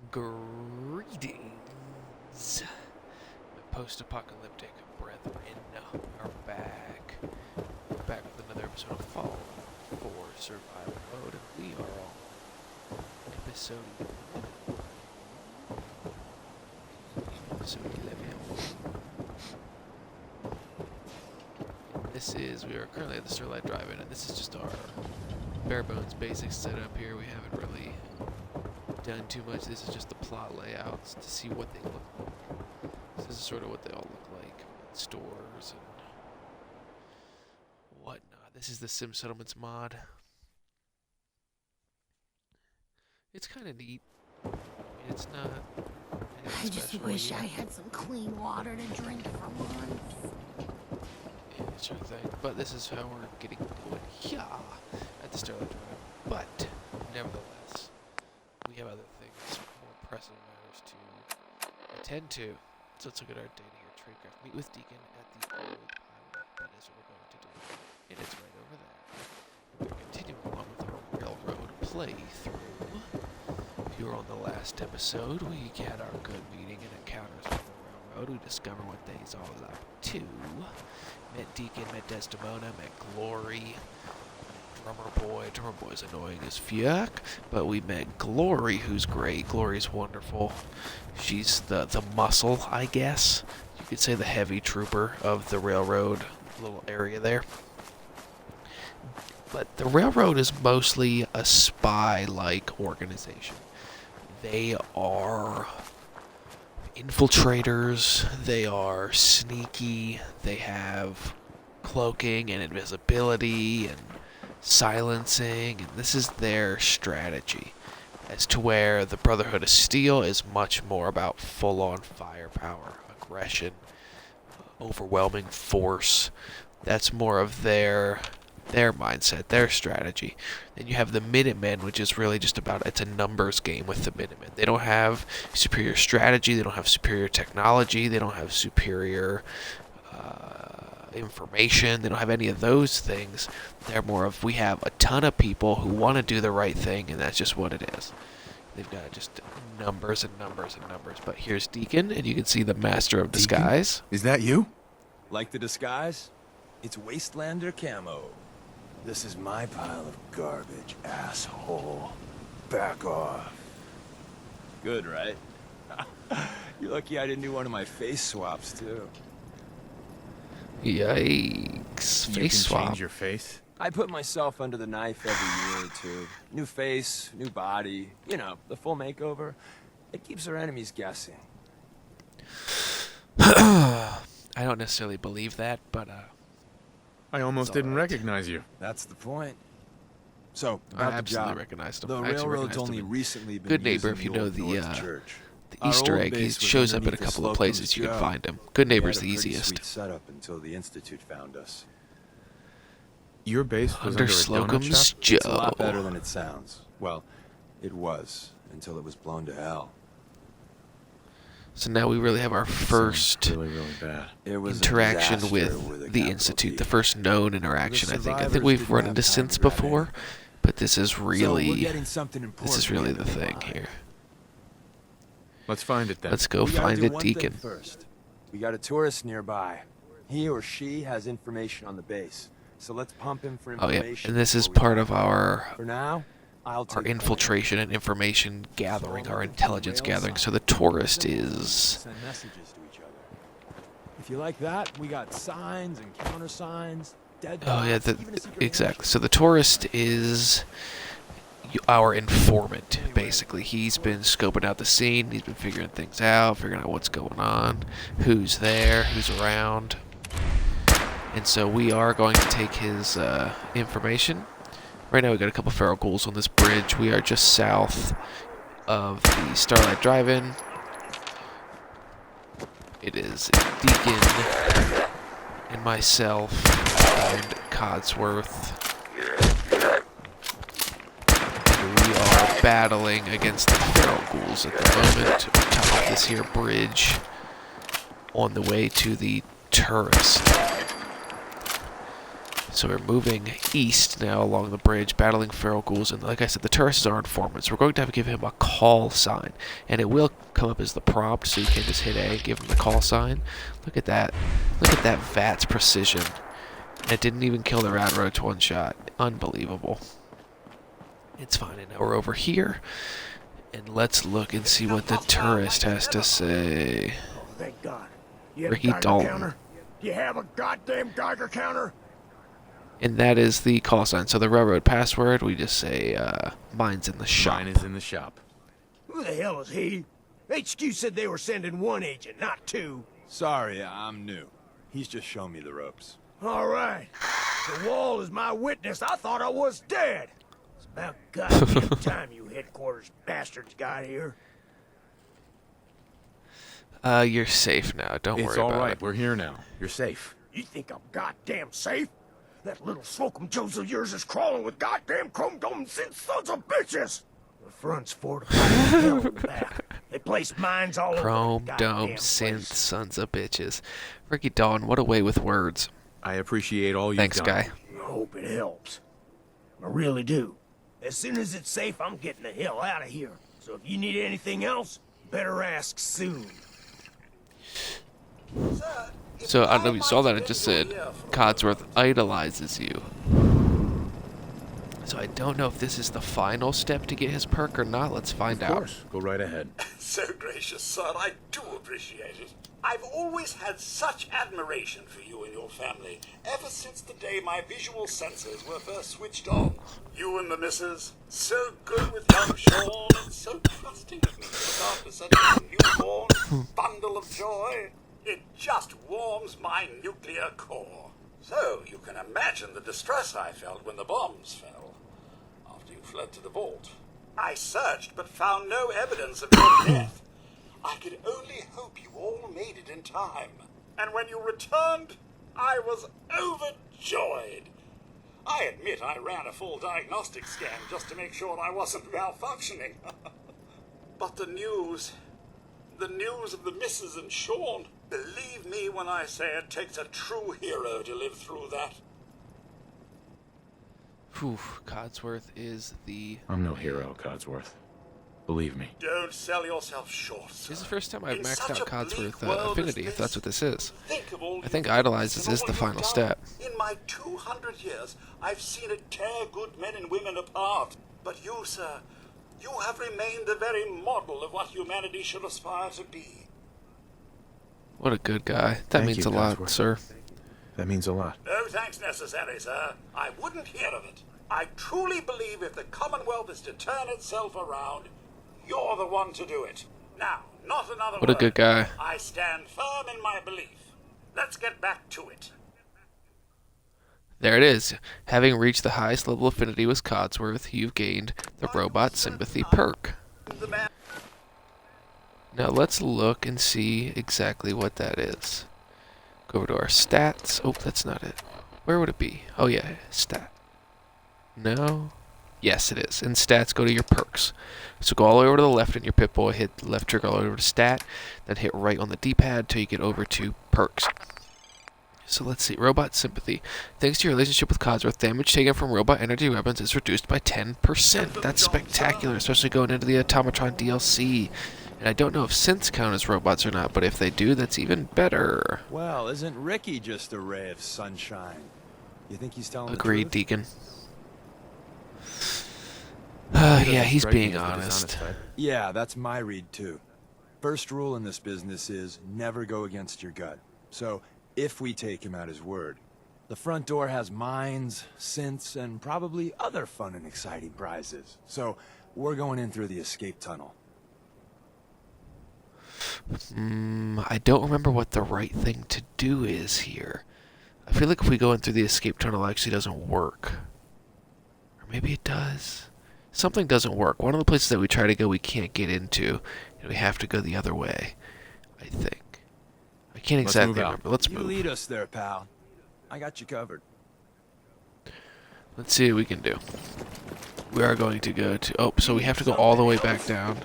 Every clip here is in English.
Greetings, my post-apocalyptic brethren are back. We're back with another episode of Fall 4 Survival Mode, and we are on episode 11. We are currently at the Starlight Drive-In, and this is just our bare bones basic setup here. We haven't really done too much. This is just the plot layouts to see what they look like. This is sort of what they all look like in stores and whatnot. This is the Sim Settlements mod. It's kind of neat. I mean, it's not. I just wish I had some clean water to drink for once. Yeah, sure thing. But this is how we're getting going here at the Starlight Drive. But nevertheless, we have other things, more pressing matters to attend to. So let's look at our data here. Tradecraft. Meet with Deacon at the old highway. That is what we're going to do. And it's right over there. We're continuing along with our railroad playthrough. If you were on the last episode, we had our good meeting and encounters with the railroad. We discovered what they's all up to. Met Deacon, met Desdemona, met Glory. Drummer Boy's annoying as fuck, but we met Glory, who's great. Glory's wonderful. She's the muscle, I guess. You could say the heavy trooper of the railroad little area there. But the railroad is mostly a spy-like organization. They are infiltrators, they are sneaky, they have cloaking and invisibility and silencing, and this is their strategy, as to where the Brotherhood of Steel is much more about full-on firepower, aggression, overwhelming force. That's more of their mindset, their strategy. Then you have the Minutemen, which is really just about, it's a numbers game with the Minutemen. They don't have superior strategy, they don't have superior technology, they don't have superior information, they don't have any of those things. They're more of, we have a ton of people who want to do the right thing, and that's just what it is. They've got just numbers and numbers and numbers. But here's Deacon, and you can see the Master of Disguise. Deacon? Is that you? Like the disguise? It's Wastelander camo. This is my pile of garbage, asshole. Back off. Good, right? You're lucky I didn't do one of my face swaps, too. Yikes. Face swap. Change your face? I put myself under the knife every year or two. New face, new body, you know, the full makeover. It keeps our enemies guessing. I don't necessarily believe that, but I almost didn't recognize you. That's the point. So, I about the absolutely job. recognized him. The I actually railroad's recognized only him. recently been Good neighbor, using if you the know old the North Church. the Our Easter old egg. He base was shows up in a underneath couple of the places. You can Slocum's find him. Good We had neighbor's a the pretty easiest. sweet setup until the Institute found us. Your base was Under under a donut Slocum's shop? Joe. It's a lot better than it sounds. Well, it was until it was blown to hell. So now we really have our first Really, really bad. It was a interaction disaster with a the capital Institute. T. The first known interaction, I think. I think survivors we've didn't run have into time synths to grab before, in. but this is So we're really getting something this is important really at the end of thing line. here. Let's find it then. Let's go We gotta find do a one thing Deacon. first. We got a tourist nearby. He or she has information on the base. So let's pump him for Oh yeah, information. and this is before we part go. of our For now, I'll take point. infiltration and information gathering, So our we'll intelligence rail gathering. signs, So the tourist symbols, is send messages to each other. If you like that, we got signs and countersigns. Dead oh yeah, dots, even a secret exactly. handshake. So the tourist is our informant, basically. He's been scoping out the scene. He's been figuring things out, figuring out what's going on, who's there, who's around. And so we are going to take his information. Right now we got a couple feral ghouls on this bridge. We are just south of the Starlight Drive-In. It is Deacon and myself and Codsworth. And we are battling against the feral ghouls at the moment on top of this here bridge on the way to the tourist. So we're moving east now along the bridge, battling feral ghouls, and like I said, the tourists are informants. We're going to have to give him a call sign, and it will come up as the prompt, so you can just hit A and give him the call sign. Look at that. Look at that VATS precision. It didn't even kill the rat roach one shot. Unbelievable. It's fine, and now we're over here, and let's look and see what the tourist has to say. Oh, thank God. You have Ricky a Geiger Dalton. counter? You have a goddamn Geiger counter? And that is the call sign. So the railroad password, we just say, mine's in the shop. Mine is in the shop. Who the hell is he? HQ said they were sending one agent, not two. Sorry, I'm new. He's just showing me the ropes. All right. The wall is my witness. I thought I was dead. It's about goddamn time you headquarters bastards got here. You're safe now. Don't worry It's all about right. it. We're here now. You're safe. You think I'm goddamn safe? That little slocum Joes of yours is crawling with goddamn chrome-dome sons of bitches! The front's fortified as hell in the back. They place mines all over Chrome the dome goddamn synth place. sons of bitches. Ricky Dalton, what a way with words. I appreciate all you've Thanks, done. guy. I hope it helps. I really do. As soon as it's safe, I'm getting the hell out of here. So if you need anything else, better ask soon. So, I don't know if you saw that, it just said, Codsworth idolizes you. So I don't know if this is the final step to get his perk or not. Let's find Of out. course. Go right ahead. So gracious, sir. I do appreciate it. I've always had such admiration for you and your family, ever since the day my visual senses were first switched on. You and the missus, so good with young Sean, and so trusting of me to look after such a newborn bundle of joy. It just warms my nuclear core. So you can imagine the distress I felt when the bombs fell. After you fled to the vault, I searched but found no evidence of your death. I could only hope you all made it in time. And when you returned, I was overjoyed. I admit I ran a full diagnostic scan just to make sure I wasn't malfunctioning. But the news of the missus and Sean, believe me when I say it takes a true hero to live through that. Whew, Codsworth is the... I'm no hero, Codsworth. Believe me. Don't sell yourself short, sir. This is the first time I've In maxed such out a bleak Codsworth world Affinity, as if that's what this is. Think of all I think you've idolizes done, is the all final you've step. done. In my 200 years, I've seen it tear good men and women apart. But you, sir, you have remained the very model of what humanity should aspire to be. What a good guy. That Thank means you, a lot, Codsworth. sir. That means a lot. No thanks necessary, sir. I wouldn't hear of it. I truly believe if the Commonwealth is to turn itself around, you're the one to do it. Now, not another What a word. good guy. I stand firm in my belief. Let's get back to it. There it is. Having reached the highest level affinity with Codsworth, you've gained the Robot Sympathy perk. The man. Now let's look and see exactly what that is. Go over to our stats. Oh, that's not it. Where would it be? Oh yeah, stat. No? Yes, it is. In stats, go to your perks. So go all the way over to the left in your Pip-Boy, hit the left trigger all the way over to stat, then hit right on the D-pad till you get over to perks. So let's see. Robot Sympathy. Thanks to your relationship with Codsworth, damage taken from robot energy weapons is reduced by 10%. That's spectacular, especially going into the Automatron DLC. And I don't know if synths count as robots or not, but if they do, that's even better. Well, isn't Ricky just a ray of sunshine? You think he's telling Agreed, the truth? Deacon. He doesn't Yeah, he's strike me being as the honest. dishonest type. Yeah, that's my read too. First rule in this business is never go against your gut. So, if we take him at his word, the front door has mines, synths, and probably other fun and exciting prizes. So, we're going in through the escape tunnel. I don't remember what the right thing to do is here. I feel like if we go in through the escape tunnel, it actually doesn't work. Or maybe it does. Something doesn't work. One of the places that we try to go, we can't get into, and we have to go the other way, I think. I can't Let's exactly move out. remember. Let's You move. lead us there, pal. I got you covered. Let's see what we can do. We are going to go to... Oh, so we have to go all the way back down.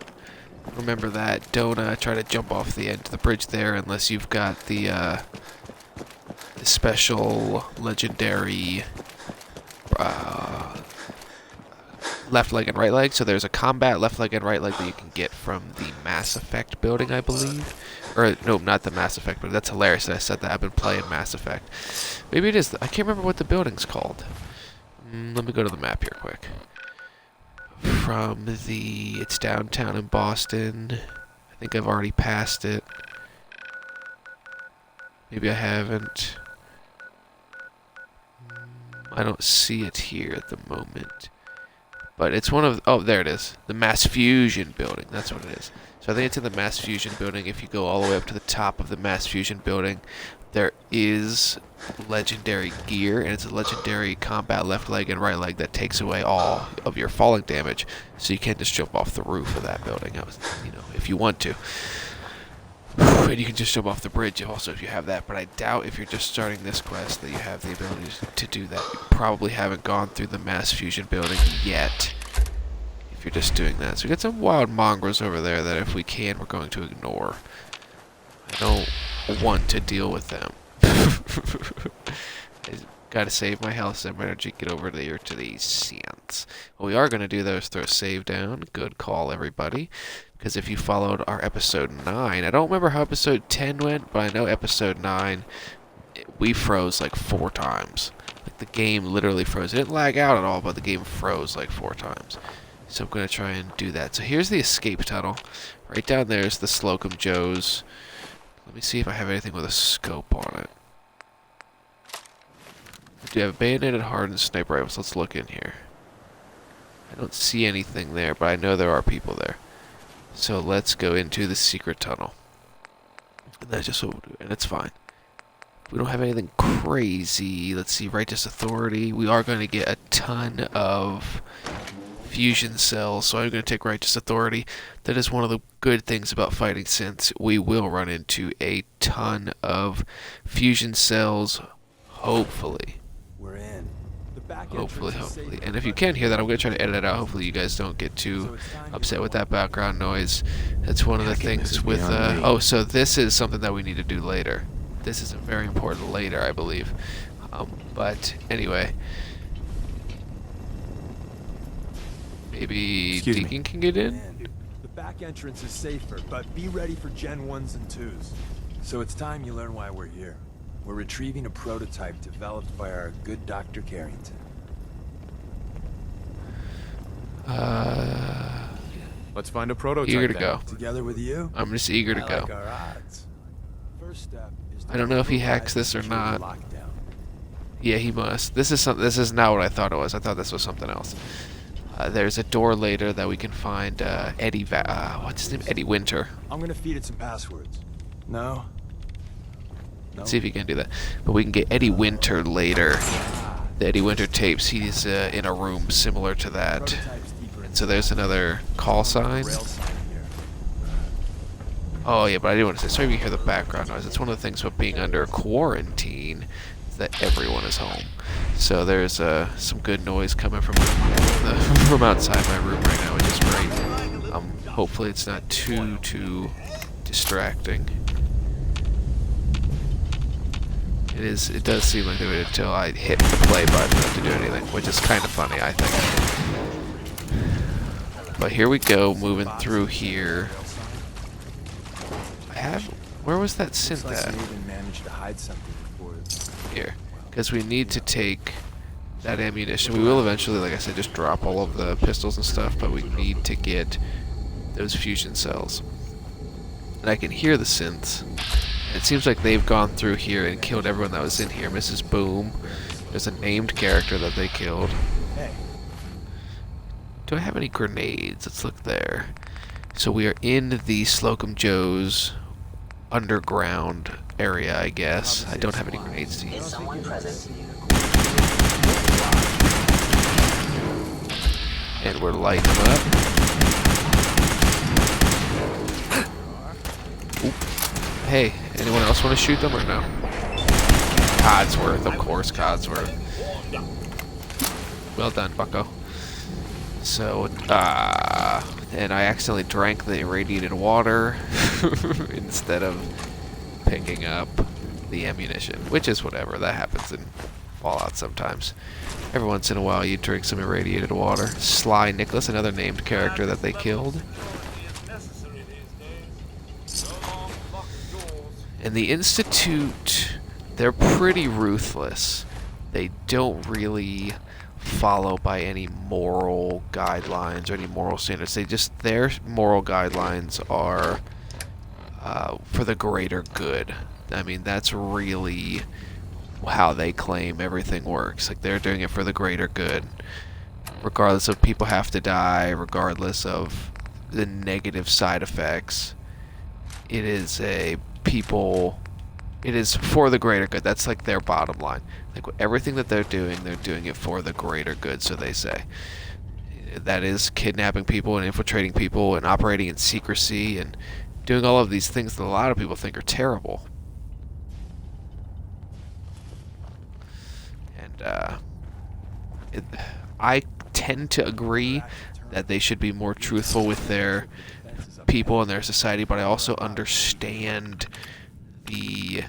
Remember that. Don't try to jump off the end of the bridge there unless you've got the special legendary left leg and right leg. So there's a combat left leg and right leg that you can get from the Mass Effect building, I believe. Or, no, not the Mass Effect, but that's hilarious that I said that. I've been playing Mass Effect. Maybe it is. I can't remember what the building's called. Let me go to the map here quick. It's downtown in Boston. I think I've already passed it. Maybe I haven't. I don't see it here at the moment. But it's one of... Oh, there it is. The Mass Fusion building. That's what it is. So I think it's in the Mass Fusion building. If you go all the way up to the top of the Mass Fusion building, there is legendary gear, and it's a legendary combat left leg and right leg that takes away all of your falling damage, so you can't just jump off the roof of that building, if you want to. And you can just jump off the bridge also if you have that, but I doubt if you're just starting this quest that you have the ability to do that. You probably haven't gone through the Mass Fusion building yet if you're just doing that. So we got some wild mongrels over there that if we can, we're going to ignore. I don't want to deal with them. I gotta save my health, save my energy, get over there to these scenes. What we are going to do, though, is throw a save down. Good call, everybody. Because if you followed our episode 9, I don't remember how episode 10 went, but I know episode 9, we froze like 4 times. Like, the game literally froze. It didn't lag out at all, but the game froze like 4 times. So I'm going to try and do that. So here's the escape tunnel. Right down there is the Slocum Joe's. Let me see if I have anything with a scope on it. Do you have bayoneted hardened sniper rifles? Let's look in here. I don't see anything there, but I know there are people there. So let's go into the secret tunnel. And that's just what we'll do, and it's fine. We don't have anything crazy. Let's see, Righteous Authority. We are going to get a ton of fusion cells, so I'm going to take Righteous Authority. That is one of the good things about fighting synths. We will run into a ton of fusion cells, hopefully. We're in. The back Hopefully. entrance is safe, And if you can hear that, I'm going to try to edit it out. Hopefully you guys don't get too upset with that background noise. That's one of the things with... oh, so this is something that we need to do later. This is very important later, I believe. But anyway... Maybe Deacon can get in? The back entrance is safer, but be ready for Gen 1s and 2s. So it's time you learn why we're here. We're retrieving a prototype developed by our good Dr. Carrington. Let's find a prototype. Eager to go. Together with you? I'm just eager to go. Like our odds. First step is to I don't know if he hacks this or not. Yeah, he must. This is not what I thought it was. I thought this was something else. There's a door later that we can find Eddie what's his name? Eddie Winter. I'm gonna feed it some passwords. No? Let's see if he can do that. But we can get Eddie Winter later. The Eddie Winter tapes. He's in a room similar to that. And so there's another call sign. Oh yeah, but I didn't want to say. Sorry if you hear the background noise. It's one of the things about being under quarantine is that everyone is home. So there's some good noise coming from outside my room right now, which is great. Hopefully it's not too distracting. It does seem like they waited until I hit the play button to do anything, which is kind of funny, I think. But here we go, moving through here. Where was that synth at? Managed to hide something before. Here. Because we need to take that ammunition. We will eventually, like I said, just drop all of the pistols and stuff, but we need to get those fusion cells. And I can hear the synths. It seems like they've gone through here and killed everyone that was in here. Mrs. Boom. There's a named character that they killed. Do I have any grenades? Let's look there. So we are in the Slocum Joe's underground area, I guess. I don't have any grenades to use. Is someone present? And we're lighting them up. Oop. Hey, anyone else want to shoot them or no? Codsworth, of course, Codsworth. Well done, bucko. So, and I accidentally drank the irradiated water instead of picking up the ammunition, which is whatever. That happens in Fallout sometimes. Every once in a while, you drink some irradiated water. Sly Nicholas, another named character that they killed. And the Institute, they're pretty ruthless. They don't really follow by any moral guidelines or any moral standards. Their moral guidelines are for the greater good. I mean, that's really how they claim everything works. Like, they're doing it for the greater good, regardless of people have to die, regardless of the negative side effects. It is for the greater good. That's like their bottom line. Like, everything that they're doing it for the greater good, so they say. That is kidnapping people and infiltrating people and operating in secrecy and doing all of these things that a lot of people think are terrible. And I tend to agree that they should be more truthful with their people and their society, but I also understand the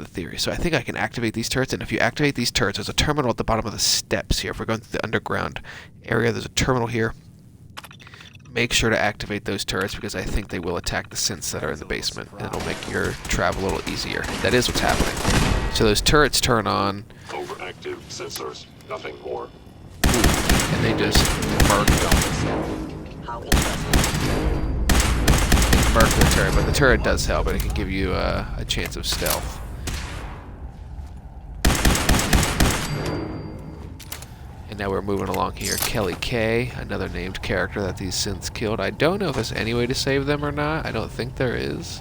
theory. So I think I can activate these turrets, and if you activate these turrets, there's a terminal at the bottom of the steps here. If we're going through the underground area, there's a terminal here. Make sure to activate those turrets, because I think they will attack the synths that are in the basement, and it'll make your travel a little easier. That is what's happening. So those turrets turn on. Overactive sensors, nothing more. And they just murk the turret, but the turret does help, and it can give you a chance of stealth. And now we're moving along here. Kelly K, another named character that these synths killed. I don't know if there's any way to save them or not. I don't think there is.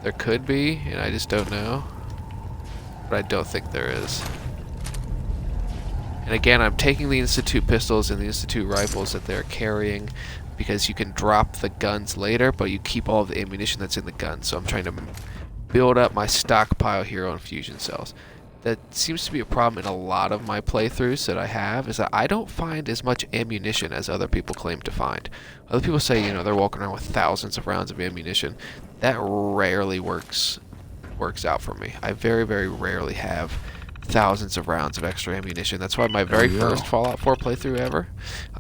There could be, and I just don't know. But I don't think there is. And again, I'm taking the Institute pistols and the Institute rifles that they're carrying because you can drop the guns later, but you keep all of the ammunition that's in the gun. So I'm trying to build up my stockpile here on fusion cells. That seems to be a problem in a lot of my playthroughs that I have, is that I don't find as much ammunition as other people claim to find. Other people say, you know, they're walking around with thousands of rounds of ammunition. That rarely works out for me. I very, very rarely have thousands of rounds of extra ammunition. That's why my very first Fallout 4 playthrough ever,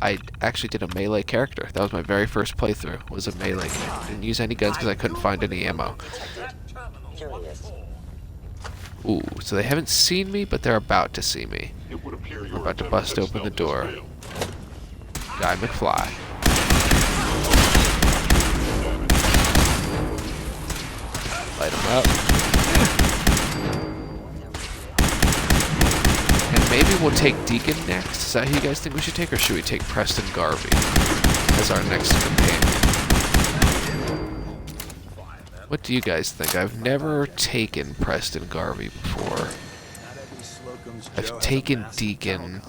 I actually did a melee character. That was my very first playthrough, was a melee game. I didn't use any guns because I couldn't find any ammo. Ooh, so they haven't seen me, but they're about to see me. I'm about to bust open the door. Guy McFly. Light him up. And maybe we'll take Deacon next. Is that who you guys think we should take, or should we take Preston Garvey as our next companion? What do you guys think? I've never taken Preston Garvey before. I've taken Deacon.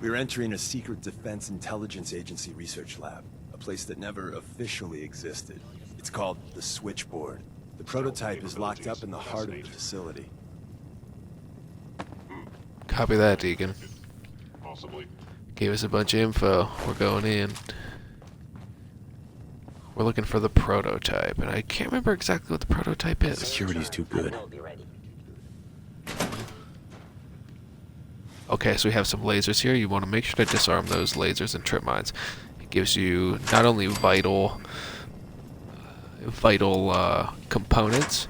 We're entering a secret Defense Intelligence Agency research lab, a place that never officially existed. It's called the Switchboard. The prototype is locked up in the heart of the facility. Copy that, Deacon. Possibly. Gave us a bunch of info. We're going in. We're looking for the prototype, and I can't remember exactly what the prototype is. Security's too good. Okay, so we have some lasers here. You want to make sure to disarm those lasers and trip mines. It gives you not only vital components.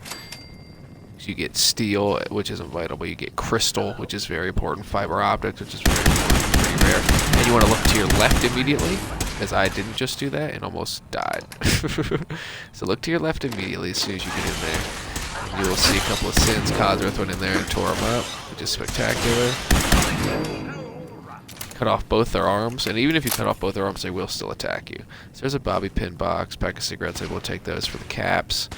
You get steel, which isn't vital, but you get crystal, which is very important. Fiber optics, which is very important, pretty rare. And you want to look to your left immediately, as I didn't just do that and almost died. So look to your left immediately as soon as you get in there. And you will see a couple of sins. Cosworth went in there and tore them up, which is spectacular. Cut off both their arms, and even if you cut off both their arms, they will still attack you. So there's a bobby pin box, pack of cigarettes. Able to take those for the caps.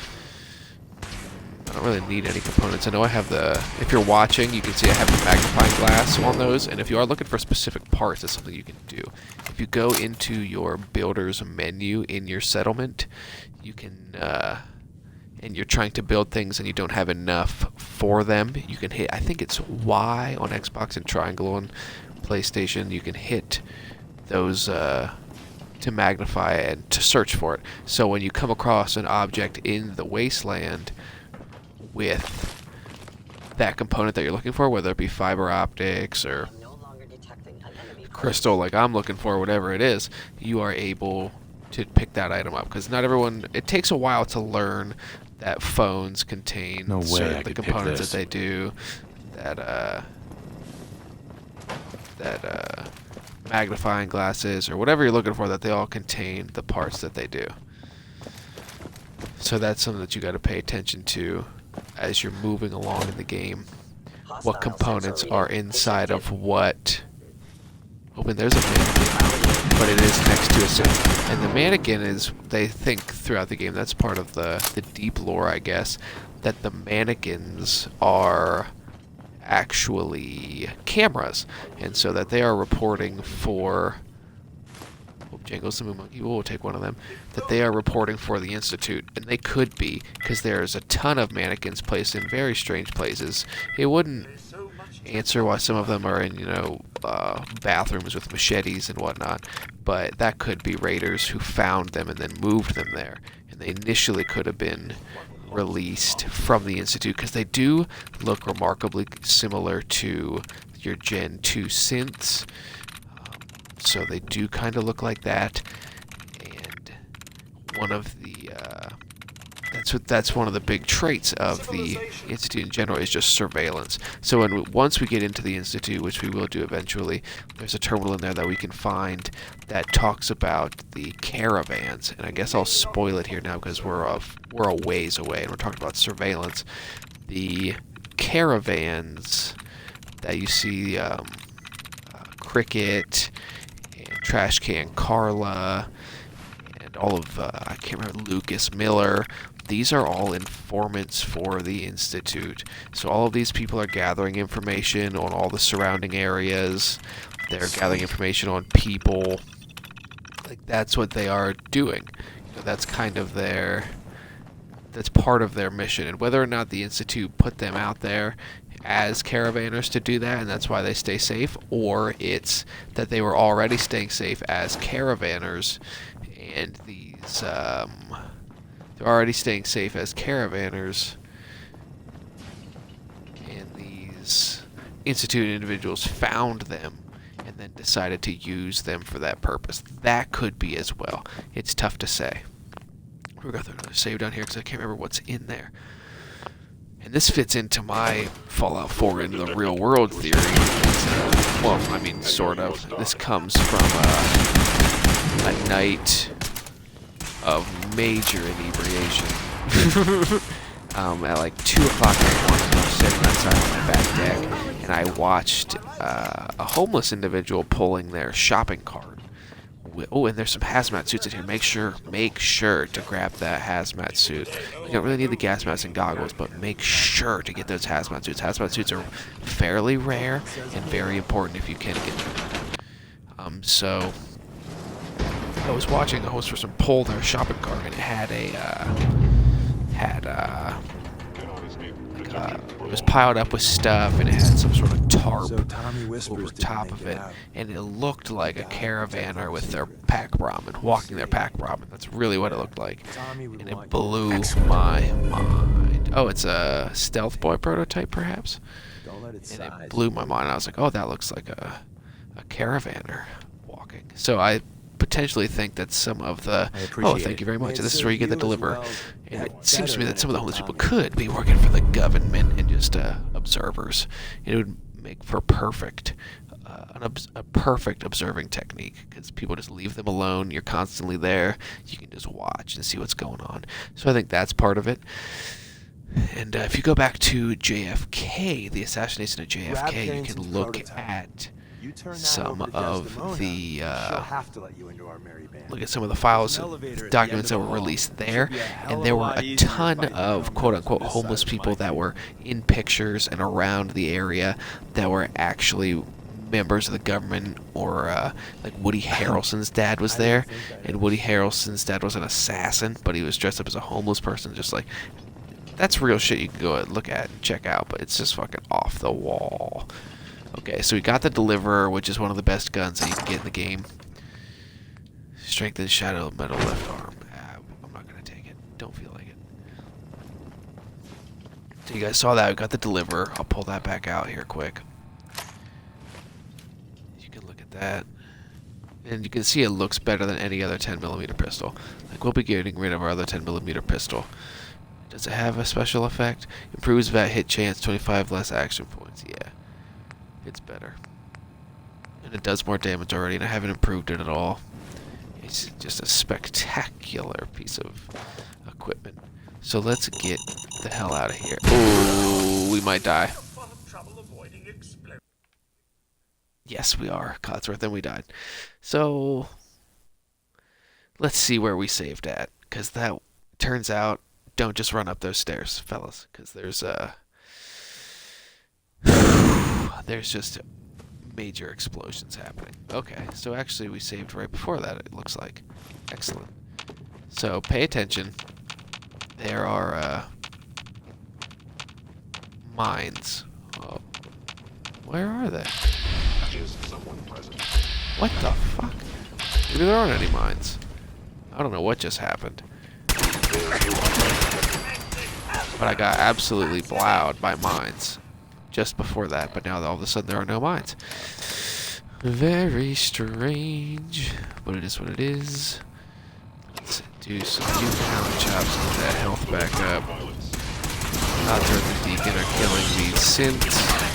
I don't really need any components. I know I have the... If you're watching, you can see I have the magnifying glass on those, and if you are looking for specific parts, that's something you can do. If you go into your builder's menu in your settlement, you can... and you're trying to build things and you don't have enough for them, you can hit... I think it's Y on Xbox and triangle on PlayStation. You can hit those... to magnify and to search for it. So when you come across an object in the wasteland with that component that you're looking for, whether it be fiber optics or crystal like I'm looking for, whatever it is, you are able to pick that item up. Because not everyone, it takes a while to learn that phones contain No way certain I the could pick components this. that they do, that magnifying glasses or whatever you're looking for, that they all contain the parts that they do. So that's something that you got to pay attention to as you're moving along in the game. What components are inside of what. Oh, and there's a mannequin, but it is next to a synth. And the mannequin is, they think throughout the game, that's part of the deep lore, I guess, that the mannequins are actually cameras, and so that they are reporting for. Oh, Jangles the Moon Monkey. We'll take one of them. That they are reporting for the Institute, and they could be, because there's a ton of mannequins placed in very strange places. It wouldn't answer why some of them are in, bathrooms with machetes and whatnot, but that could be raiders who found them and then moved them there, and they initially could have been released from the Institute, because they do look remarkably similar to your Gen 2 synths. So they do kind of look like that, and one of the that's one of the big traits of the Institute in general, is just surveillance. So once we get into the Institute, which we will do eventually, there's a terminal in there that we can find that talks about the caravans, and I guess I'll spoil it here now because we're a ways away and we're talking about surveillance. The caravans that you see, Cricket and Trash Can Carla and all of I can't remember, Lucas Miller. These are all informants for the Institute. So all of these people are gathering information on all the surrounding areas. They're gathering information on people. Like, that's what they are doing. That's kind of that's part of their mission. And whether or not the Institute put them out there as caravanners to do that, and that's why they stay safe, or it's that they were already staying safe as caravanners, and these they're already staying safe as caravanners, and these Institute individuals found them and then decided to use them for that purpose. That could be as well. It's tough to say. We're going to throw another save down here because I can't remember what's in there. And this fits into my Fallout 4 into the real world theory. Well, I mean, sort of. This comes from a night of major inebriation. At like 2 o'clock in the morning, I was sitting outside on my back deck, and I watched a homeless individual pulling their shopping cart. Oh, and there's some hazmat suits in here. Make sure to grab that hazmat suit. You don't really need the gas mask and goggles, but make sure to get those hazmat suits. Hazmat suits are fairly rare and very important if you can get them. So I was watching a host person pull their shopping cart, and it had it was piled up with stuff, and it had some sort of tarp over top of it, and it looked like a caravaner with their pack ramen, walking their pack ramen. That's really what it looked like, and it blew my mind. Oh, it's a Stealth Boy prototype, perhaps? And it blew my mind. I was like, oh, that looks like a caravaner walking. So I potentially think that some of the... Oh, thank you very much. This is where you get the deliverer. And it seems to me that some of the homeless people could be working for the government and just observers. It would make for a perfect observing technique, because people just leave them alone. You're constantly there. You can just watch and see what's going on. So I think that's part of it. And if you go back to JFK, the assassination of JFK, you can look at some of the look at some of the files, documents that were released there, and there were a ton of quote-unquote homeless people that were in pictures and around the area that were actually members of the government, or like Woody Harrelson's dad was there, and Woody Harrelson's dad was an assassin, but he was dressed up as a homeless person. Just like, that's real shit you can go and look at and check out, but it's just fucking off the wall. Okay, so we got the Deliverer, which is one of the best guns that you can get in the game. Strengthened Shadow Metal left arm. I'm not going to take it. Don't feel like it. So you guys saw that. We got the deliver. I'll pull that back out here quick. You can look at that. And you can see it looks better than any other 10mm pistol. Like, we'll be getting rid of our other 10mm pistol. Does it have a special effect? Improves VAT hit chance, 25 less action points. Yeah. It's better. And it does more damage already, and I haven't improved it at all. It's just a spectacular piece of equipment. So let's get the hell out of here. Oh, we might die. Yes, we are, Codsworth, and we died. So, let's see where we saved at. Because that turns out, don't just run up those stairs, fellas. Because there's just major explosions happening. Okay, so actually we saved right before that, it looks like. Excellent. So, pay attention. There are, mines. Oh. Where are they? Is someone present? What the fuck? Maybe there aren't any mines. I don't know what just happened. But I got absolutely blowed by mines just before that, but now all of a sudden there are no mines. Very strange, but it is what it is. Let's do some pound chops, get that health back up. Codsworth and Deacon are killing these synths.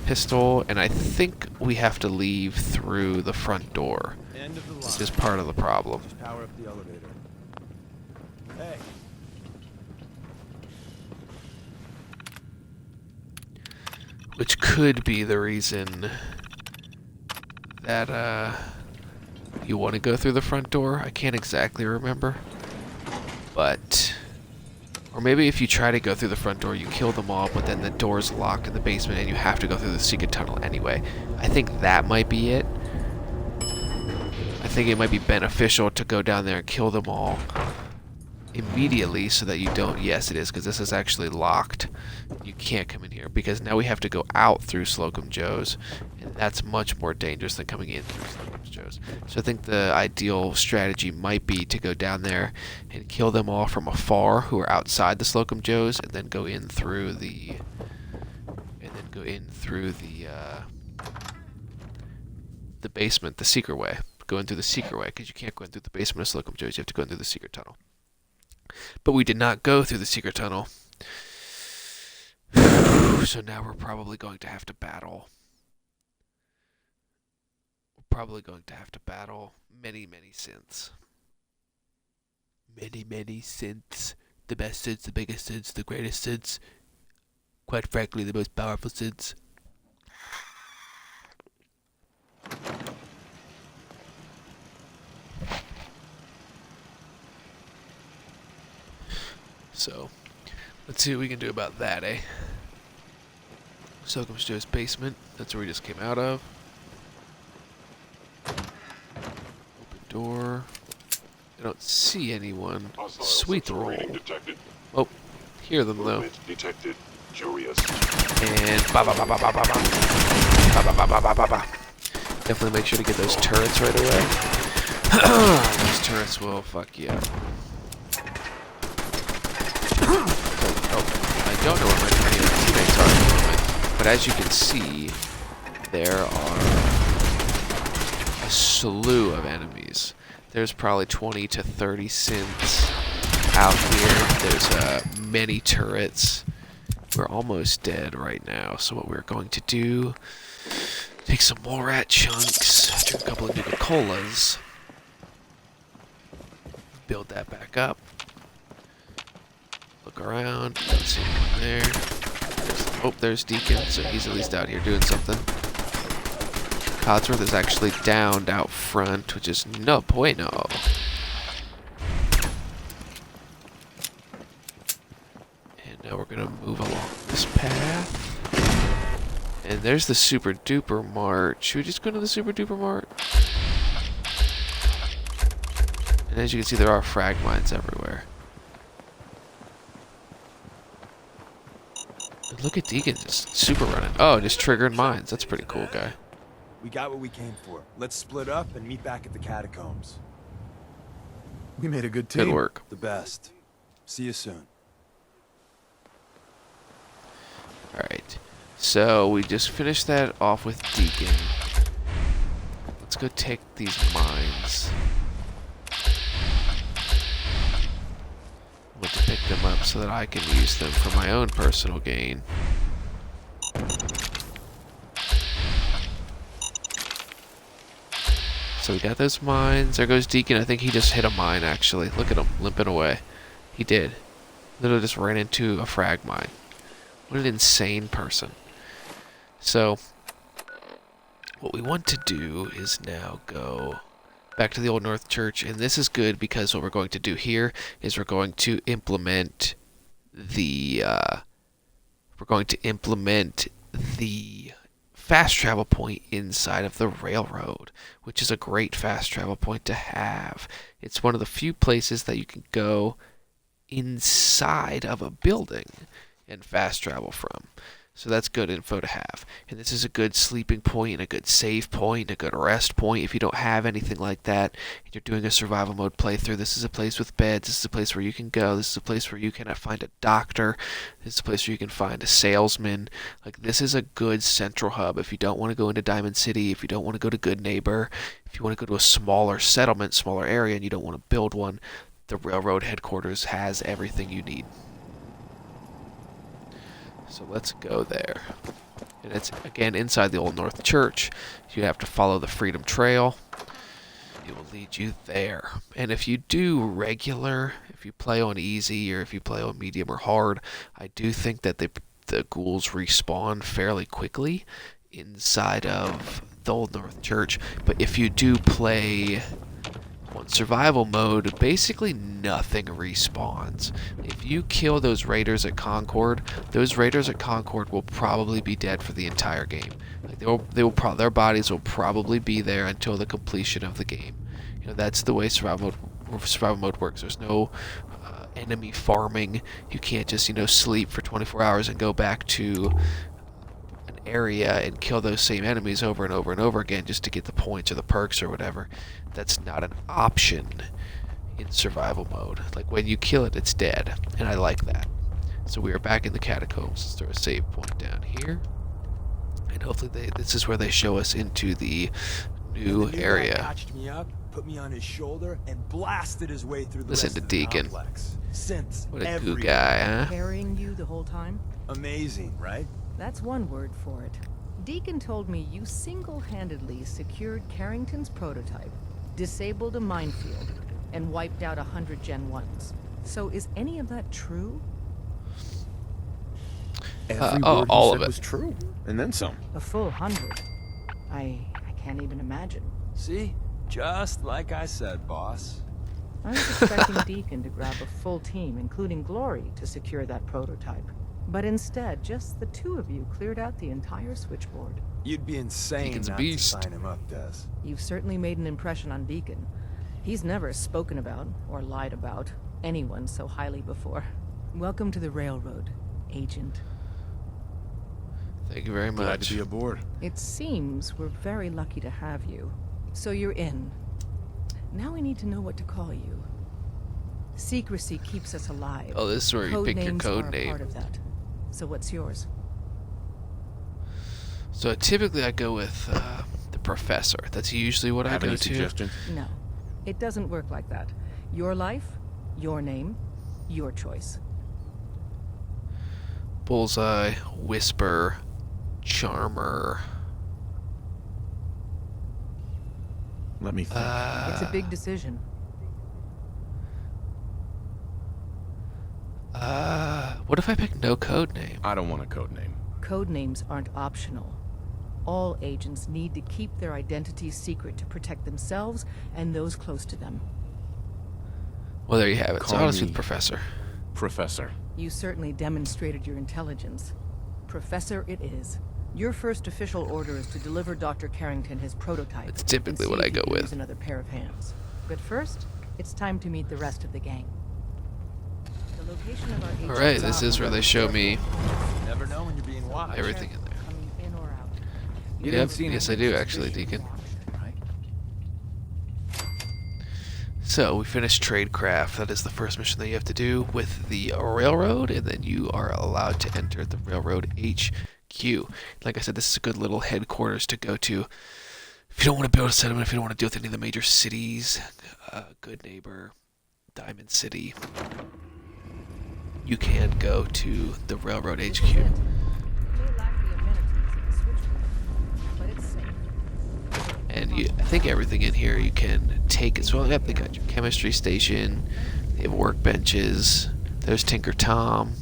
Pistol, and I think we have to leave through the front door, which is part of the problem. Just power up the elevator. Hey. Which could be the reason that you want to go through the front door. I can't exactly remember, but or maybe if you try to go through the front door, you kill them all, but then the door's locked in the basement and you have to go through the secret tunnel anyway. I think that might be it. I think it might be beneficial to go down there and kill them all immediately so that you don't... Yes, it is, because this is actually locked. You can't come in here, because now we have to go out through Slocum Joe's, and that's much more dangerous than coming in through Slocum Joe's. So I think the ideal strategy might be to go down there and kill them all from afar who are outside the Slocum Joe's, and then go in through the... the basement, the secret way. Go in through the secret way, because you can't go in through the basement of Slocum Joe's, you have to go in through the secret tunnel. But we did not go through the secret tunnel. So now we're probably going to have to battle. We're probably going to have to battle many, many synths. Many, many synths. The best synths, the biggest synths, the greatest synths. Quite frankly, the most powerful synths. So, let's see what we can do about that, eh? Slocum Joe's basement. That's where we just came out of. Open door. I don't see anyone. Sweet roll. Oh, hear them though. Detected. Curious. And ba ba ba ba ba ba ba. Ba ba ba ba ba ba ba. Definitely make sure to get those turrets right away. Those turrets will fuck you up. I don't know where any of my teammates are at the moment, but as you can see, there are a slew of enemies. There's probably 20 to 30 synths out here. There's many turrets. We're almost dead right now, so what we're going to do, take some more rat chunks, drink a couple of Nuka-Colas, build that back up. Look around. Let's see anyone there. There's Deacon, so he's at least out here doing something. Codsworth is actually downed out front, which is no bueno. And now we're gonna move along this path. And there's the Super Duper Mart. Should we just go to the Super Duper Mart? And as you can see, there are frag mines everywhere. Look at Deacon just super running. Oh, just triggering mines. That's a pretty cool guy. We got what we came for. Let's split up and meet back at the catacombs. We made a good team. Good work. The best. See you soon. Alright. So, we just finished that off with Deacon. Let's go take these mines. I want to pick them up so that I can use them for my own personal gain. So we got those mines. There goes Deacon. I think he just hit a mine, actually. Look at him, limping away. He did. Literally just ran into a frag mine. What an insane person. So, what we want to do is now go back to the Old North Church. And this is good because what we're going to do here is we're going to implement the... fast travel point inside of the railroad, which is a great fast travel point to have. It's one of the few places that you can go inside of a building and fast travel from. So that's good info to have. And this is a good sleeping point, and a good save point, a good rest point. If you don't have anything like that, and you're doing a survival mode playthrough, this is a place with beds. This is a place where you can go. This is a place where you can find a doctor. This is a place where you can find a salesman. Like, this is a good central hub. If you don't want to go into Diamond City, if you don't want to go to Good Neighbor, if you want to go to a smaller settlement, smaller area, and you don't want to build one, the railroad headquarters has everything you need. So let's go there. And it's, again, inside the Old North Church. You have to follow the Freedom Trail. It will lead you there. And if you do regular, if you play on easy, or if you play on medium or hard, I do think that the ghouls respawn fairly quickly inside of the Old North Church. But if you do play on survival mode, basically nothing respawns. If you kill those raiders at Concord, those raiders at Concord will probably be dead for the entire game. Like their bodies will probably be there until the completion of the game. You know, that's the way survival mode works. There's no enemy farming. You can't just, sleep for 24 hours and go back to an area and kill those same enemies over and over and over again just to get the points or the perks or whatever. That's not an option in survival mode. Like, when you kill it, it's dead, and I like that. So we are back in the catacombs. Let's throw a save point down here, and hopefully this is where they show us into the new area. Patched me up, put me on his shoulder, and blasted his way through the Listen rest to of the Deacon. complex. Since What a goo guy, huh? Carrying you the whole time? Amazing, right? That's one word for it. Deacon told me you single-handedly secured Carrington's prototype, disabled a minefield, and wiped out 100 Gen 1s. So is any of that true? Every word all you of said it was true, and then some. A full 100. I can't even imagine. See? Just like I said, boss. I was expecting Deacon to grab a full team, including Glory, to secure that prototype. But instead, just the two of you cleared out the entire switchboard. You'd be insane Deacon's a not beast. to sign him up, Des. You've certainly made an impression on Deacon. He's never spoken about, or lied about, anyone so highly before. Welcome to the railroad, Agent. Thank you very Glad much. to be aboard. It seems we're very lucky to have you. So you're in. Now we need to know what to call you. Secrecy keeps us alive. Oh, this is where you pick your Codenames code are a name. part of that. So what's yours? So typically I go with the Professor. That's usually what I Have go any to. suggestions? No. It doesn't work like that. Your life, your name, your choice. Bullseye, Whisper, Charmer. Let me think. It's a big decision. What if I pick no code name? I don't want a code name. Codenames aren't optional. All agents need to keep their identities secret to protect themselves and those close to them. Well, there you have it. So Call I'll just do me- the Professor. Professor. You certainly demonstrated your intelligence. Professor it is. Your first official order is to deliver Dr. Carrington his prototype. That's typically and what see I if go you can with. use another pair of hands. But first, it's time to meet the rest of the gang. The location of our agent's Alright, this is where they show me You never know when you're being watched. everything in there. Coming in or out. You Yep, didn't see yes I anything do actually, suspicious, Deacon. right? So we finished Tradecraft. That is the first mission that you have to do with the railroad, and then you are allowed to enter the railroad HQ. Like I said, this is a good little headquarters to go to. If you don't want to build a settlement, if you don't want to deal with any of the major cities, Good Neighbor, Diamond City, you can go to the railroad HQ. It may lack the amenities of the switchboard, but it's safe. And I think everything in here you can take as well. Yep, they got your chemistry station, they have workbenches, there's Tinker Tom.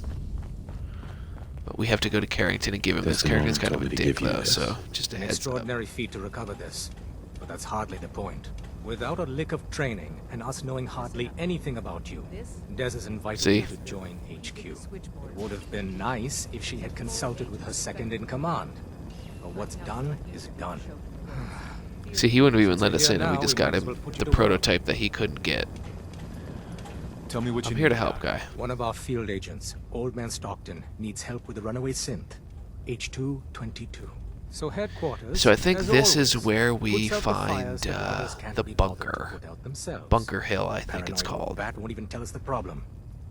But we have to go to Carrington and give him this. Carrington's kind of a dick though, so just a An heads up. extraordinary feat to recover this, but that's hardly the point. Without a lick of training and us knowing hardly anything about you, Des has invited you to join HQ. It would have been nice if she had consulted with her second in command. But what's done is done. See, he wouldn't even let us Here in, and we now, just we got might as him well put you the to work. prototype that he couldn't get. Tell me what you I'm need. here to help, guy. One of our field agents, Old Man Stockton, needs help with the runaway synth. H222. So headquarters. So I think as this is always, where we puts out the find fires that others can't the be bothered to bunker. put out themselves. Bunker Hill, I think it's Paranoid old called. Bat won't even tell us the problem.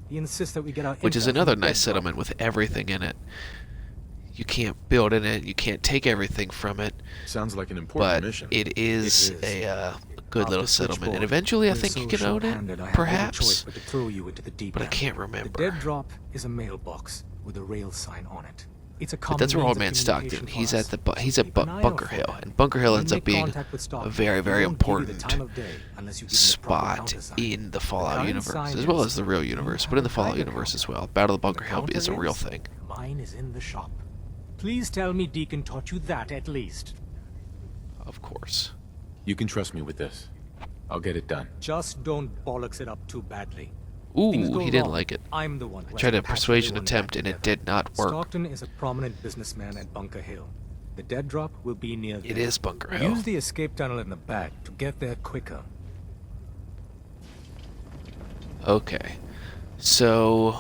He insists that we get our Which is intel from another the nice bedrock. settlement with everything in it. You can't build in it, you can't take everything from it, Sounds like an important but mission. it is a good Off little the settlement. And switchboard, eventually I we're think so you can own short-handed, it, I have little perhaps. choice but to throw you into the deep But I end. can't The remember. dead drop is a mailbox with a rail sign on it. It's a But common that's where means Old of Man Stockton. communication He's for at us. the he's So at keep an eye out Bunker for Hill, him. and Bunker Hill When ends you up make being contact with a Stockton, very, he very won't give you the important time of day unless you give him the proper spot countersign. in the Fallout current universe, sign as well is as the real you universe, have but in the a Fallout Geiger universe as counter. well. Battle of The Bunker Hill is a counter real is, thing. Mine is in the shop. Please tell me Deacon taught you that at least. Of course. You can trust me with this. I'll get it done. Just don't bollocks it up too badly. Ooh, Things go he didn't wrong. like it. I'm the one who I tried has a to patch persuasion everyone attempt back and it together. did not work. Stockton is a prominent businessman at Bunker Hill. The dead drop will be near It there. is Bunker Hill. Use the escape tunnel in the back to get there quicker. Okay. So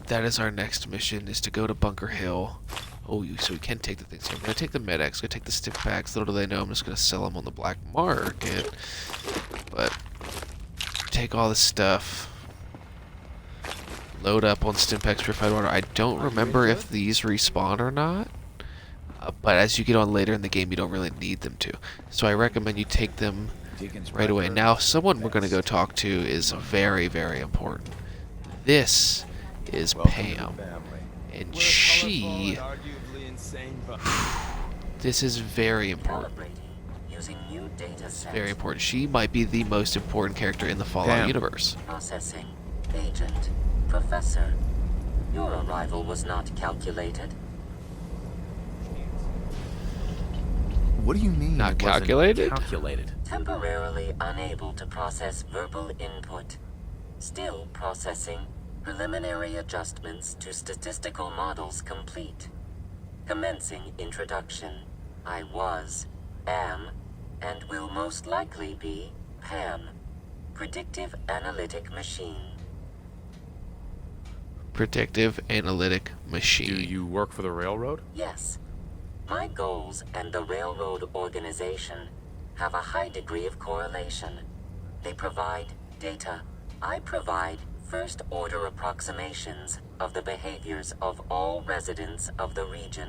that is our next mission, is to go to Bunker Hill. Oh, so we can take the things. So I'm going to take the Med-X, going to take the stick packs. Little do they know, I'm just going to sell them on the black market. But take all this stuff. Load up on Stimpaks purified water. I don't remember if these respawn or not. But as you get on later in the game, you don't really need them to. So I recommend you take them right away. Now, someone we're going to go talk to is very, very important. This is Pam. And she... This is very important. Using new data sets. Very important. She might be the most important character in the Fallout Pam. universe. Processing. Agent. Professor. Your arrival was not calculated. What do you mean? Not it wasn't calculated? Calculated. Temporarily unable to process verbal input. Still processing. Preliminary adjustments to statistical models complete. Commencing introduction. I was, am, and will most likely be Pam. Predictive analytic machine. Predictive analytic Do machine. you work for the railroad? Yes. My goals and the railroad organization have a high degree of correlation. They provide data. I provide first-order approximations of the behaviors of all residents of the region,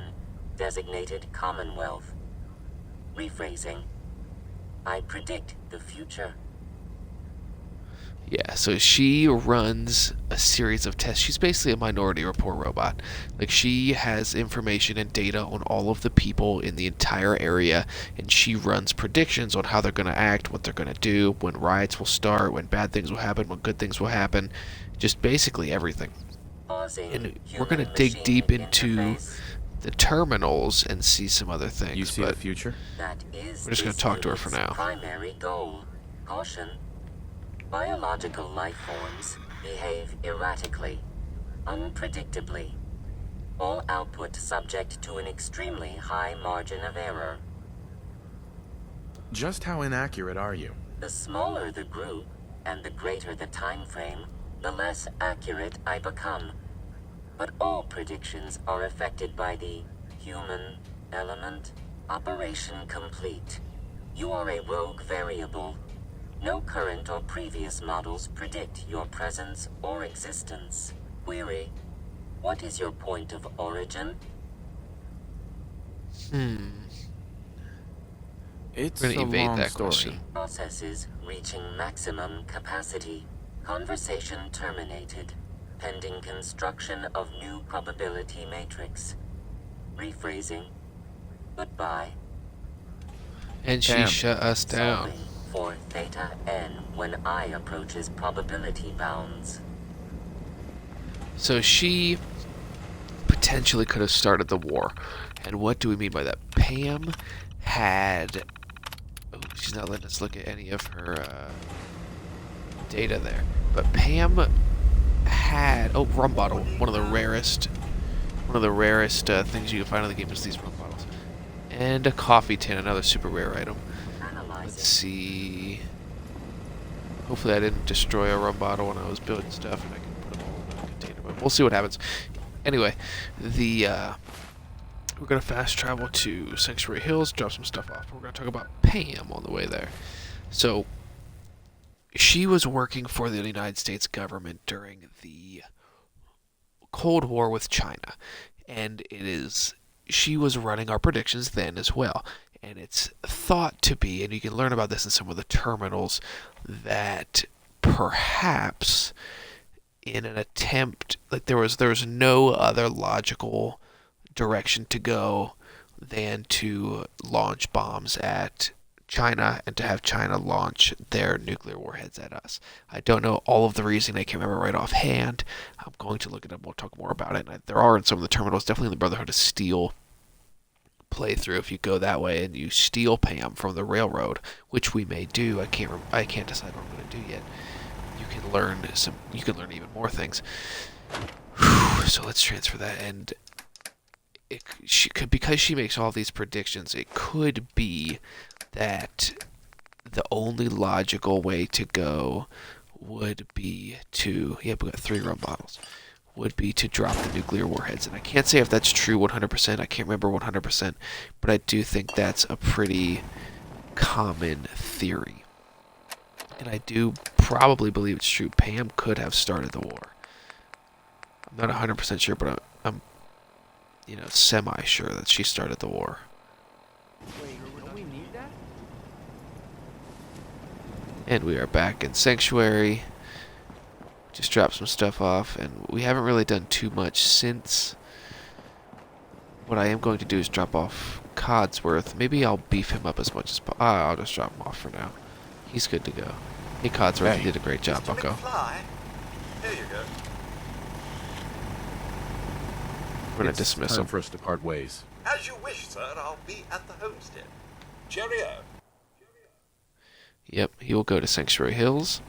designated Commonwealth. Rephrasing. I predict the future. Yeah, so she runs a series of tests. She's basically a Minority Report robot. Like, she has information and data on all of the people in the entire area, and she runs predictions on how they're going to act, what they're going to do, when riots will start, when bad things will happen, when good things will happen. Just basically everything. Pausing. And we're going to dig deep into the terminals and see some other things. You see but the future? That is we're just going to talk to her for now. Primary goal. Caution. Biological life forms behave erratically, unpredictably. All output subject to an extremely high margin of error. Just how inaccurate are you? The smaller the group and the greater the time frame, the less accurate I become. But all predictions are affected by the human element. Operation complete. You are a rogue variable. No current or previous models predict your presence or existence. Query: what is your point of origin? It's We're gonna a evade long that story. question. Processes reaching maximum capacity. Conversation terminated. Pending construction of new probability matrix. Rephrasing. Goodbye. And she Pam. shut us down. Solving for theta n when I approaches probability bounds. So she potentially could have started the war. And what do we mean by that? Pam had... Oh, she's not letting us look at any of her data there. But Pam had... Oh, rum bottle. One of the rarest things you can find in the game is these rum bottles. And a coffee tin, another super rare item. Let's see... Hopefully I didn't destroy a rum bottle when I was building stuff and I can put them all in a container. But we'll see what happens. Anyway, we're going to fast travel to Sanctuary Hills, drop some stuff off. We're going to talk about Pam on the way there. So, she was working for the United States government during the Cold War with China. And she was running our predictions then as well. And it's thought to be, and you can learn about this in some of the terminals, that perhaps in an attempt, like there was no other logical direction to go than to launch bombs at China and to have China launch their nuclear warheads at us. I don't know all of the reasoning. I can't remember right offhand. I'm going to look it up. We'll talk more about it. And there are in some of the terminals, definitely in the Brotherhood of Steel playthrough. If you go that way and you steal Pam from the railroad, which we may do, I can't decide what I'm going to do yet. You can learn even more things. So let's transfer that, and because she makes all these predictions, it could be that the only logical way to go would be to... Yep, we got 3 rum bottles. Would be to drop the nuclear warheads. And I can't say if that's true 100%. I can't remember 100%. But I do think that's a pretty common theory. And I do probably believe it's true. Pam could have started the war. I'm not 100% sure, but I'm semi-sure that she started the war. And we are back in Sanctuary. Just dropped some stuff off, and we haven't really done too much since. What I am going to do is drop off Codsworth. Maybe I'll beef him up as much as possible. I'll just drop him off for now. He's good to go. Hey, Codsworth, you did a great job, bucko. McFly, here you go. We're going to dismiss Time him. for us to part ways. As you wish, sir. I'll be at the homestead. Cheerio. Yep, he will go to Sanctuary Hills.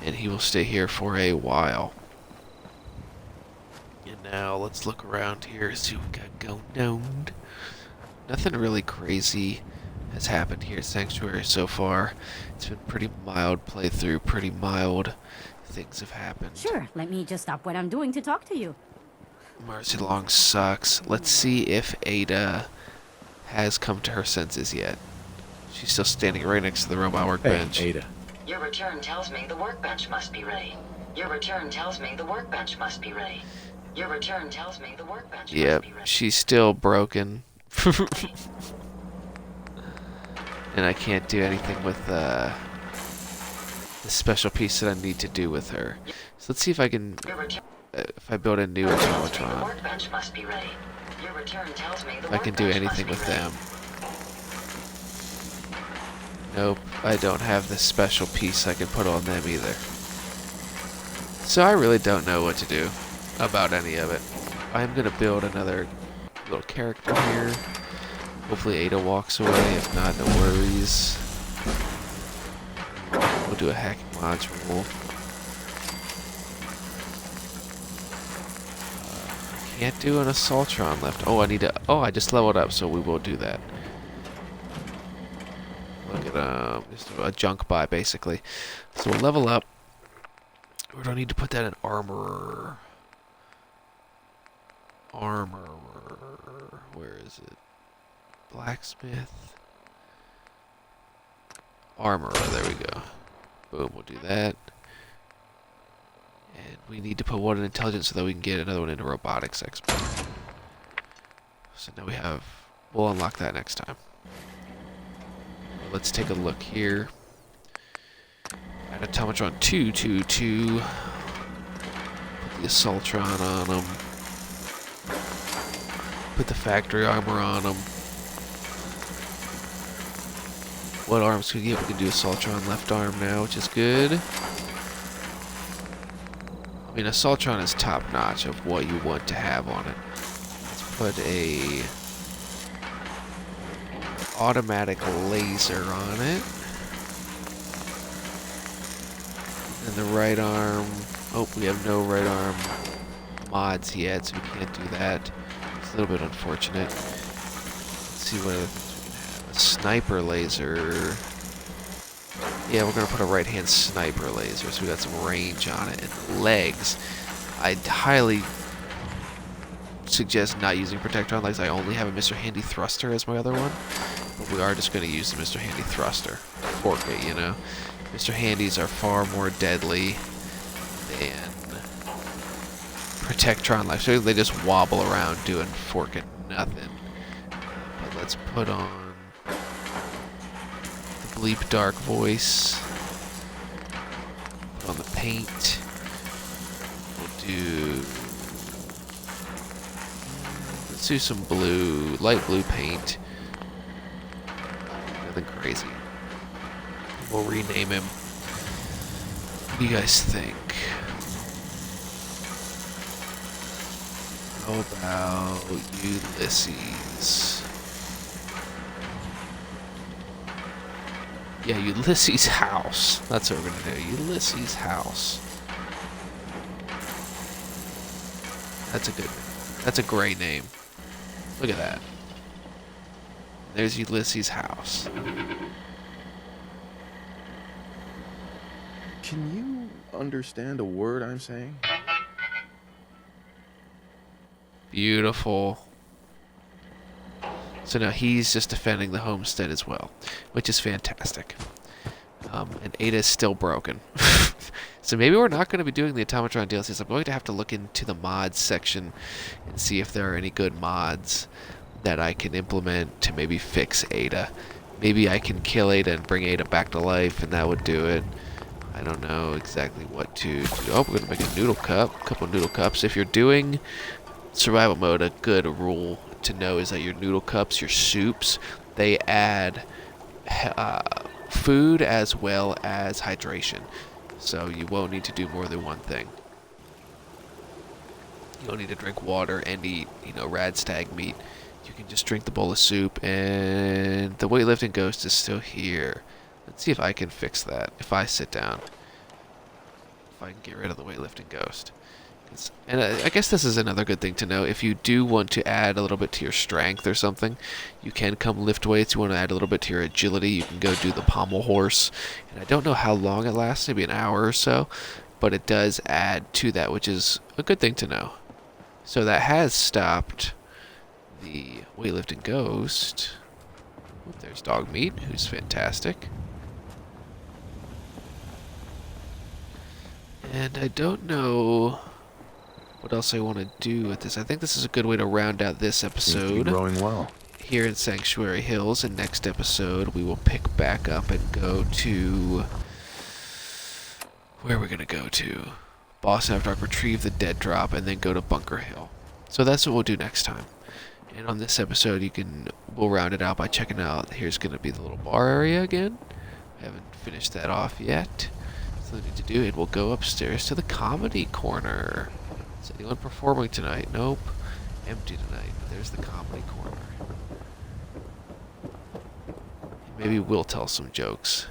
And he will stay here for a while. And now let's look around here, see what we got going on. Nothing really crazy has happened here at Sanctuary so far. It's been pretty mild playthrough, pretty mild things have happened. Sure, let me just stop what I'm doing to talk to you. Marcy Long sucks. Let's see if Ada has come to her senses yet. She's still standing right next to the robot workbench. Hey, Ada. Your return tells me the workbench must be ready. Your return tells me the workbench must be ready. Your return tells me the workbench Yep, must be ready. she's still broken. And I can't do anything with the special piece that I need to do with her. So let's see if I can... if I build a new automatron, Workbench must be ready. Your return tells me the if I can do workbench must anything be with ready. them. Nope, I don't have this special piece I can put on them either. So I really don't know what to do about any of it. I'm gonna build another little character here. Hopefully Ada walks away, if not, no worries. We'll do a hacking module. Can't do an Assaultron left. Oh, I just leveled up, so we will do that. Look at just a junk buy basically. So we'll level up. We don't need to put that in armorer. Where is it? Blacksmith. armorer. There we go. Boom, we'll do that. And we need to put one in intelligence so that we can get another one into robotics expert. So now we'll unlock that next time. Let's take a look here. Add automatron 222. Put the assaultron on them. Put the factory armor on them. What arms can we get? We can do assaultron left arm now, which is good. I mean, assaultron is top notch of what you want to have on it. Let's put a automatic laser on it. And the right arm. Oh, we have no right arm mods yet, so we can't do that. It's a little bit unfortunate. Let's see what other things we can have. A sniper laser. Yeah, we're gonna put a right-hand sniper laser, so we got some range on it. And legs. I'd highly suggest not using Protectron legs. I only have a Mr. Handy thruster as my other one. But we are just gonna use the Mr. Handy thruster. Fork it, you know. Mr. Handys are far more deadly than Protectron legs. So they just wobble around doing forking nothing. But let's put on the bleep dark voice. Put on the paint. We'll do. Let's do some blue, light blue paint. Nothing crazy. We'll rename him. What do you guys think? How about Ulysses? Yeah, Ulysses' house. That's what we're gonna do. Ulysses' house. That's a great name. Look at that. There's Ulysses' house. Can you understand a word I'm saying? Beautiful. So now he's just defending the homestead as well, which is fantastic. And Ada is still broken. So maybe we're not going to be doing the Automatron DLCs. I'm going to have to look into the mods section and see if there are any good mods that I can implement to maybe fix Ada. Maybe I can kill Ada and bring Ada back to life, and that would do it. I don't know exactly what to do. Oh, we're going to make a noodle cup. A couple noodle cups. If you're doing survival mode, a good rule to know is that your noodle cups, your soups, they add food as well as hydration. So you won't need to do more than one thing. You don't need to drink water and eat, rad stag meat. You can just drink the bowl of soup, and the weightlifting ghost is still here. Let's see if I can fix that. If I sit down. If I can get rid of the weightlifting ghost. And I guess this is another good thing to know. If you do want to add a little bit to your strength or something, you can come lift weights. You want to add a little bit to your agility, you can go do the pommel horse. And I don't know how long it lasts, maybe an hour or so, but it does add to that, which is a good thing to know. So that has stopped the weightlifting ghost. There's dog meat, who's fantastic. And I don't know what else I want to do with this. I think this is a good way to round out this episode. Growing well. Here in Sanctuary Hills, and next episode we will pick back up and go to... Where are we going to go to? Boston After Dark, retrieve the dead drop, and then go to Bunker Hill. So that's what we'll do next time. And on this episode, we'll round it out by checking out, here's going to be the little bar area again. I haven't finished that off yet. So what I need to do, and we'll go upstairs to the comedy corner. Is anyone performing tonight? Nope. Empty tonight. There's the comedy corner. Maybe we'll tell some jokes.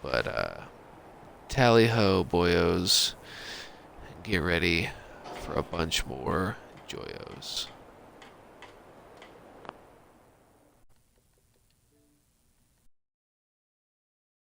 But, tally-ho, boyos. Get ready for a bunch more joyos.